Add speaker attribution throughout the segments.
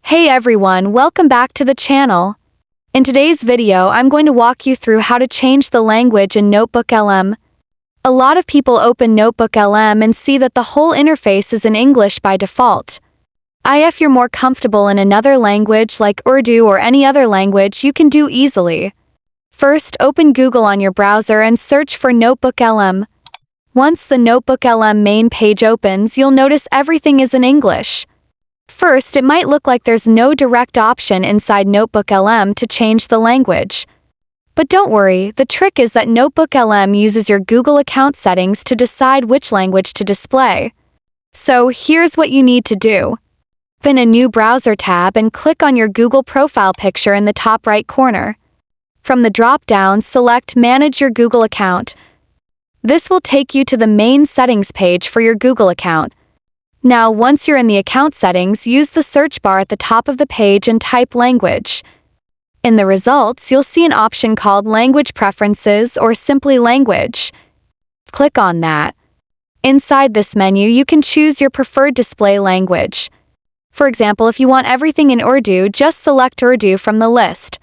Speaker 1: Hey everyone, welcome back to the channel. In today's video, I'm going to walk you through how to change the language in NotebookLM. A lot of people open NotebookLM and see that the whole interface is in English by default. If you're more comfortable in another language like Urdu or any other language, you can do easily. First, open Google on your browser and search for NotebookLM. Once the NotebookLM main page opens, you'll notice everything is in English. First, it might look like there's no direct option inside NotebookLM to change the language. But don't worry, the trick is that NotebookLM uses your Google account settings to decide which language to display. So here's what you need to do. Open a new browser tab and click on your Google profile picture in the top right corner. From the drop-down, select Manage your Google account. This will take you to the main settings page for your Google account. Now, once you're in the account settings, use the search bar at the top of the page and type language. In the results, you'll see an option called Language Preferences or simply Language. Click on that. Inside this menu, you can choose your preferred display language. For example, if you want everything in Urdu, just select Urdu from the list.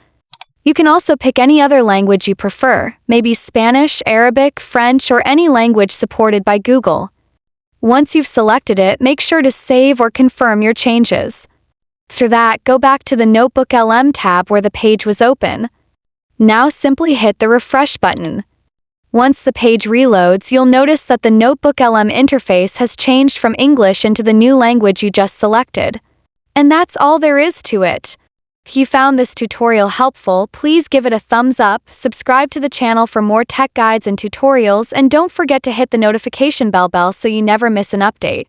Speaker 1: You can also pick any other language you prefer, maybe Spanish, Arabic, French, or any language supported by Google. Once you've selected it, make sure to save or confirm your changes. After that, go back to the NotebookLM tab where the page was open. Now simply hit the refresh button. Once the page reloads, you'll notice that the NotebookLM interface has changed from English into the new language you just selected. And that's all there is to it. If you found this tutorial helpful, please give it a thumbs up, subscribe to the channel for more tech guides and tutorials, and don't forget to hit the notification bell so you never miss an update.